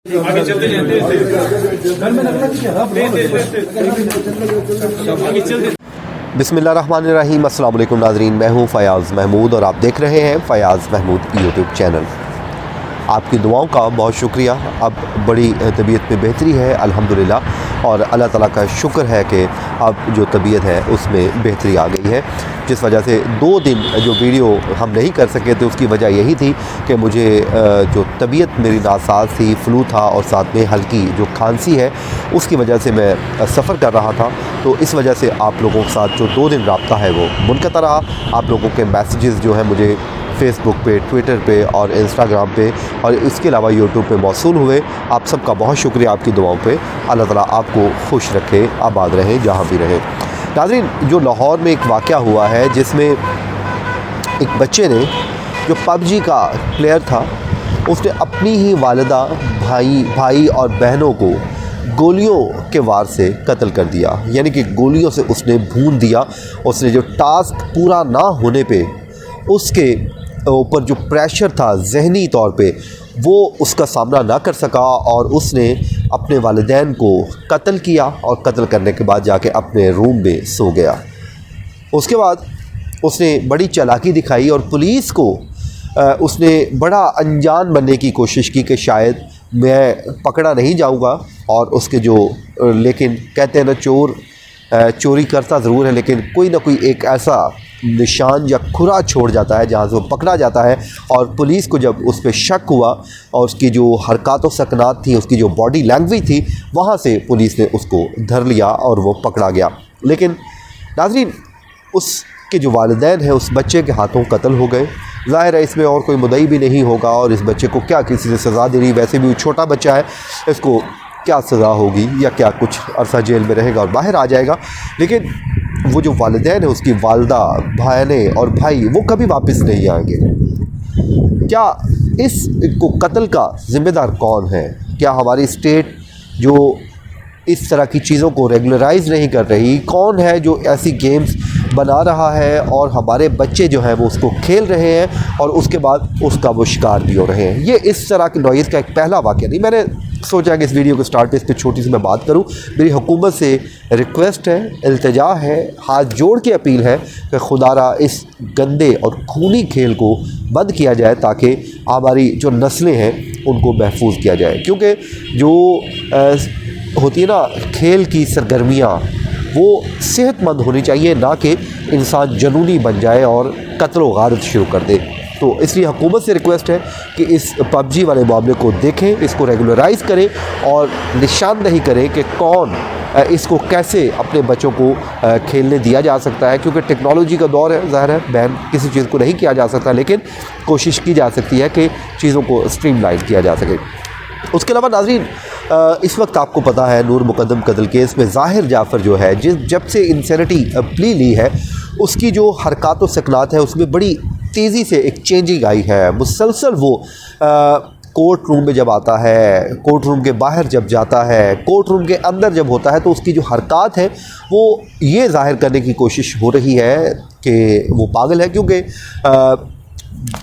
आगे चलते बिस्मिल्लाहिर्रहमानिर्रहीम। अस्सलाम वालेकुम नाज़रीन, मैं हूँ फ़याज़ महमूद और आप देख रहे हैं फ़याज़ महमूद यूट्यूब चैनल। आपकी दुआओं का बहुत शुक्रिया। अब बड़ी तबीयत में बेहतरी है अल्हम्दुलिल्लाह, और अल्लाह ताला का शुक्र है कि अब जो तबीयत है उसमें बेहतरी आ गई है। जिस वजह से 2 दिन जो वीडियो हम नहीं कर सके थे उसकी वजह यही थी कि मुझे जो तबीयत मेरी नासाज थी, फ़्लू था और साथ में हल्की जो खांसी है उसकी वजह से मैं सफ़र कर रहा था। तो इस वजह से आप लोगों के साथ जो 2 दिन रब्ता है वो मुनक़ता रहा। आप लोगों के मैसेजेस जो हैं मुझे फ़ेसबुक पे, ट्विटर पे और इंस्टाग्राम पे और इसके अलावा यूट्यूब पे मौसूल हुए। आप सबका बहुत शुक्रिया आपकी दुआओं पे। अल्लाह ताला आपको खुश रखे, आबाद रहें जहाँ भी रहें। नाज़रीन, जो लाहौर में एक वाक़या हुआ है जिसमें एक बच्चे ने जो पबजी का प्लेयर था उसने अपनी ही वालिदा, भाई और बहनों को गोलियों के वार से कत्ल कर दिया। यानी कि गोलियों से उसने भून दिया। उसने जो टास्क पूरा ना होने पे उसके ऊपर जो प्रेशर था ज़हनी तौर पे वो उसका सामना ना कर सका और उसने अपने वालिदैन को कत्ल किया और कत्ल करने के बाद जाके अपने रूम में सो गया। उसके बाद उसने बड़ी चालाकी दिखाई और पुलिस को उसने बड़ा अनजान बनने की कोशिश की कि शायद मैं पकड़ा नहीं जाऊंगा। और उसके जो लेकिन कहते हैं ना, चोर चोरी करता ज़रूर है लेकिन कोई ना कोई एक ऐसा निशान या खुरा छोड़ जाता है जहाँ से वो पकड़ा जाता है। और पुलिस को जब उस पर शक हुआ और उसकी जो हरकत व सकनात थी, उसकी जो बॉडी लैंग्वेज थी, वहाँ से पुलिस ने उसको धर लिया और वो पकड़ा गया। लेकिन नाज़रीन, उसके जो वालिदैन हैं उस बच्चे के हाथों कत्ल हो गए। ज़ाहिर है इसमें और कोई मुद्दई भी नहीं होगा और इस बच्चे को क्या किसी से सज़ा देनी, वैसे भी छोटा बच्चा है, इसको क्या सज़ा होगी या क्या कुछ अरसा जेल में रहेगा और बाहर आ जाएगा। लेकिन वो जो वालिदैन है, उसकी वालदा, बहनें और भाई, वो कभी वापस नहीं आएंगे। क्या इसको कत्ल का ज़िम्मेदार कौन है? क्या हमारी स्टेट जो इस तरह की चीज़ों को रेगुलराइज़ नहीं कर रही? कौन है जो ऐसी गेम्स बना रहा है और हमारे बच्चे जो हैं वो उसको खेल रहे हैं और उसके बाद उसका वो शिकार भी हो रहे हैं? ये इस तरह की नौइयत का एक पहला वाक़या नहीं। मैंने सोचा कि इस वीडियो को स्टार्ट पे इस पर छोटी सी मैं बात करूं। मेरी हुकूमत से रिक्वेस्ट है, इल्तिजा है, हाथ जोड़ के अपील है कि खुदारा इस गंदे और खूनी खेल को बंद किया जाए ताकि हमारी जो नस्लें हैं उनको महफूज किया जाए। क्योंकि जो होती है ना खेल की सरगर्मियाँ, वो सेहतमंद होनी चाहिए, ना कि इंसान जुनूनी बन जाए और कत्ल व गारत शुरू कर दे। तो इसलिए हुकूमत से रिक्वेस्ट है कि इस पबजी वाले मामले को देखें, इसको रेगुलराइज़ करें और निशानदही करें कि कौन इसको कैसे अपने बच्चों को खेलने दिया जा सकता है। क्योंकि टेक्नोलॉजी का दौर है, ज़ाहिर है बैन किसी चीज़ को नहीं किया जा सकता, लेकिन कोशिश की जा सकती है कि चीज़ों को स्ट्रीमलाइन किया जा सके। उसके अलावा नाज़रीन, इस वक्त आपको पता है नूर मुकद्दम कत्ल केस में ज़ाहिर जाफ़र जो है, जब से इंसेनिटी प्ली ली है, उसकी जो हरकत व सकनात है उसमें बड़ी तेज़ी से एक चेंजिंग आई है। मुसलसल वो कोर्ट रूम में जब आता है, कोर्ट रूम के बाहर जब जाता है, कोर्ट रूम के अंदर जब होता है, तो उसकी जो हरकत है वो ये ज़ाहिर करने की कोशिश हो रही है कि वो पागल है। क्योंकि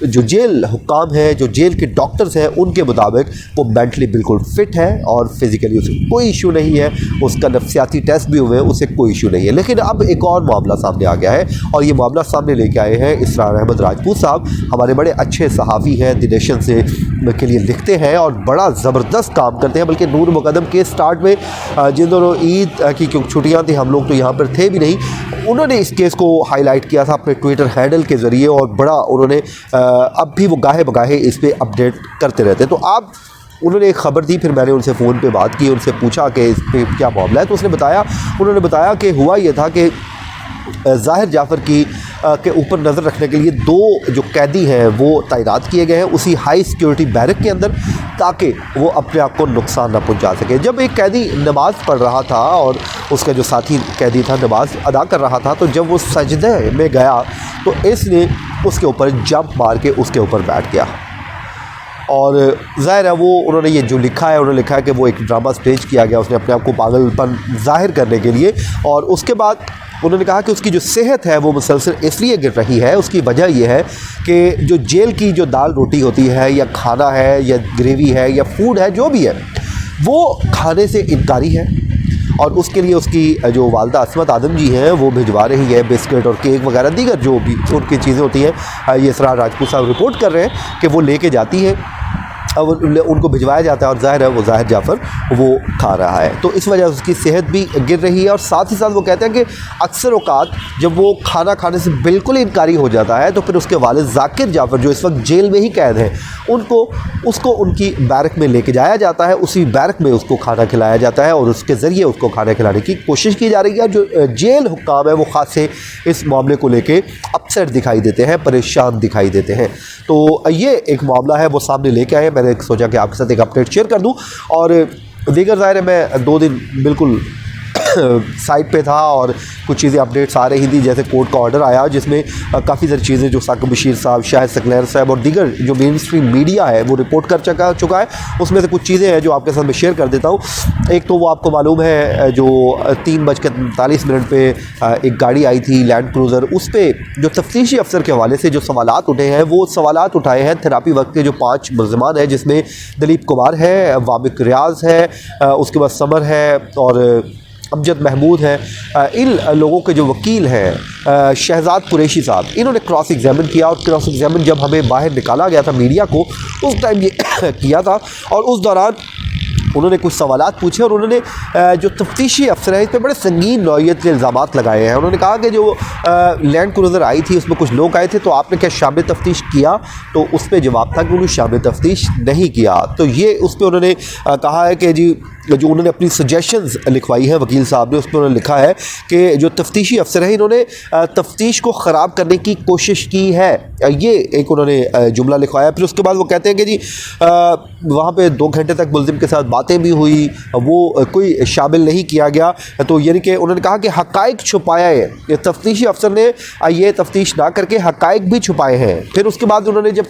जो जेल हुक्काम है, जो जेल के डॉक्टर्स हैं, उनके मुताबिक वो मेंटली बिल्कुल फ़िट है और फिज़िकली उसे कोई इशू नहीं है। उसका नफ्सियाती टेस्ट भी हुए, उसे कोई इशू नहीं है। लेकिन अब एक और मामला सामने आ गया है और ये मामला सामने लेके आए हैं इसरार अहमद राजपूत साहब। हमारे बड़े अच्छे सहाफ़ी हैं, द नेशन से के लिए लिखते हैं और बड़ा ज़बरदस्त काम करते हैं। बल्कि नूर मुकद्दम के स्टार्ट में जिन दोनों ईद की क्योंकि छुट्टियाँ थी, हम लोग तो यहाँ पर थे भी नहीं, उन्होंने इस केस को हाईलाइट किया था अपने ट्विटर हैंडल के ज़रिए और बड़ा उन्होंने अब भी वो गाहे बगाहे इस पर अपडेट करते रहते हैं। तो आप उन्होंने एक ख़बर दी, फिर मैंने उनसे फ़ोन पे बात की, उनसे पूछा कि इस पर क्या मामला है। तो उन्होंने बताया कि हुआ ये था कि ज़ाहिर जाफ़र के ऊपर नज़र रखने के लिए 2 जो कैदी हैं वो तैनात किए गए हैं उसी हाई सिक्योरिटी बैरक के अंदर, ताकि वो अपने आप को नुकसान ना पहुंचा सके। जब एक कैदी नमाज़ पढ़ रहा था और उसका जो साथी कैदी था नमाज़ अदा कर रहा था, तो जब वो सजदे में गया तो इसने उसके ऊपर जंप मार के उसके ऊपर बैठ गया। और ज़ाहिर है वो उन्होंने ये जो लिखा है, उन्होंने लिखा है कि वो एक ड्रामा स्टेज किया गया उसने अपने आप को पागलपन ज़ाहिर करने के लिए। और उसके बाद उन्होंने कहा कि उसकी जो सेहत है वो मुसलसल इसलिए गिर रही है, उसकी वजह यह है कि जो जेल की जो दाल रोटी होती है या खाना है या ग्रेवी है या फूड है जो भी है वो खाने से इनकारी है। और उसके लिए उसकी जो वालदा असमत आदम जी हैं वो भिजवा रही है बिस्किट और केक वगैरह दीगर जो भी उनकी चीज़ें होती हैं। ये इसरार राजपूत साहब रिपोर्ट कर रहे हैं कि वो लेके जाती है, अब उनको भिजवाया जाता है और ज़ाहिर है वो ज़ाहिर जाफ़र वो खा रहा है, तो इस वजह से उसकी सेहत भी गिर रही है। और साथ ही साथ वो कहते हैं कि अक्सर औक़ात जब वो खाना खाने से बिल्कुल इनकारी हो जाता है तो फिर उसके वालिद ज़ाकिर जाफ़र जो इस वक्त जेल में ही कैद हैं उसको उनकी बैरक में लेके जाया जाता है, उसी बैरक में उसको खाना खिलाया जाता है और उसके ज़रिए उसको खाना खिलाने की कोशिश की जा रही है। जो जेल हुक्काम है वो ख़ास से इस मामले को लेके अपसेट दिखाई देते हैं, परेशान दिखाई देते हैं। तो ये एक मामला है वो सामने लेके आए, मैंने सोचा कि आपके साथ एक अपडेट शेयर कर दूं। और दीगर ज़ाहिर है मैं 2 दिन बिल्कुल साइट पे था और कुछ चीज़ें अपडेट्स आ रही थी, जैसे कोर्ट का ऑर्डर आया जिसमें काफ़ी सारी चीज़ें जो साकिब बशीर साहब, शाहिद सकलैन साहब और दीगर जो मेन स्ट्रीम मीडिया है वो रिपोर्ट कर चुका है। उसमें से कुछ चीज़ें हैं जो आपके साथ मैं शेयर कर देता हूँ। एक तो वो आपको मालूम है जो 3:45 पे एक गाड़ी आई थी लैंड क्रूज़र, उस पर जो तफ्तीशी अफसर के हवाले से जो सवालात उठे हैं वो सवालात उठाए हैं थेरापी वक्त के जो 5 मुल्ज़िमान हैं, जिसमें दलीप कुमार है, वामिक रियाज़ है, उसके बाद समर है और अमजद महमूद है। इन लोगों के जो वकील हैं शहजाद कुरैशी साहब, इन्होंने क्रॉस एग्जामिन किया और क्रॉस एग्जामिन जब हमें बाहर निकाला गया था मीडिया को उस टाइम ये किया था और उस दौरान उन्होंने कुछ सवालात पूछे और उन्होंने जो तफ्तीशी अफसर है इस पर बड़े संगीन नौइयत के इल्ज़ामात लगाए हैं। उन्होंने कहा कि जो लैंड क्रूज़र आई थी उसमें कुछ लोग आए थे तो आपने क्या शामिल तफ्तीश किया, तो उस पर जवाब था कि उन्होंने शामिल तफ्तीश नहीं किया। तो ये उस पर उन्होंने कहा है कि जी जो उन्होंने अपनी सजेशंस लिखवाई हैं वकील साहब ने, उस पर उन्होंने लिखा है कि जो तफ्तीशी अफसर हैं इन्होंने तफ्तीश को ख़राब करने की कोशिश की है, ये एक उन्होंने जुमला लिखवाया। फिर उसके बाद वो कहते हैं कि जी वहाँ पे 2 घंटे तक मुल्ज़िम के साथ बातें भी हुई, वो कोई शामिल नहीं किया गया। तो यानी कि उन्होंने कहा कि हक़ाइक़ छुपाया है, ये तफ्तीशी अफसर ने ये तफ्तीश ना करके हक़ाइक़ भी छुपाए हैं। फिर उसके बाद उन्होंने जब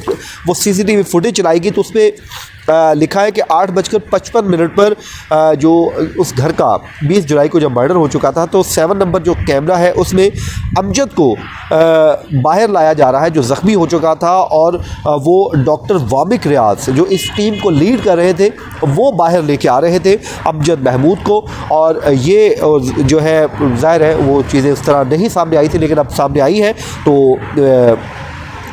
वो CCTV फुटेज चलाएगी तो उस पर लिखा है कि 8:55 पर जो उस घर का 20 जुलाई को जब मर्डर हो चुका था तो 7 नंबर जो कैमरा है उसमें अमजद को बाहर लाया जा रहा है जो ज़ख्मी हो चुका था और वो डॉक्टर वामिक रियाज़ जो इस टीम को लीड कर रहे थे वो बाहर लेके आ रहे थे अमजद महमूद को। और ये जो है ज़ाहिर है वो चीज़ें उस तरह नहीं सामने आई थी लेकिन अब सामने आई हैं। तो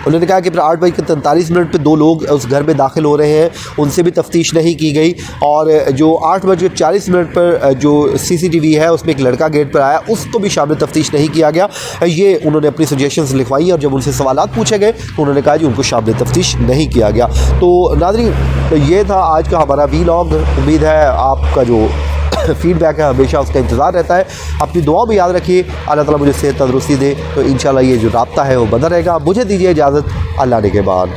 उन्होंने कहा कि फिर 8:43 पे 2 लोग उस घर में दाखिल हो रहे हैं, उनसे भी तफ्तीश नहीं की गई। और जो 8:40 पर जो CCTV है उसमें एक लड़का गेट पर आया, उसको भी शामिल तफ्तीश नहीं किया गया। ये उन्होंने अपनी सजेशंस लिखवाई और जब उनसे सवालात पूछे गए तो उन्होंने कहा कि उनको शामिल तफ्तीश नहीं किया गया। तो नाज़रीन ये था आज का हमारा वीलॉग। उम्मीद है आपका जो फीडबैक है हमेशा उसका इंतज़ार रहता है। अपनी दुआ में याद रखिए, अल्लाह ताला मुझे सेहत तंदुरुस्ती दे तो इंशाल्लाह ये जो राब्ता है वो बना रहेगा। मुझे दीजिए इजाज़त, अल्लाह ने के बाद।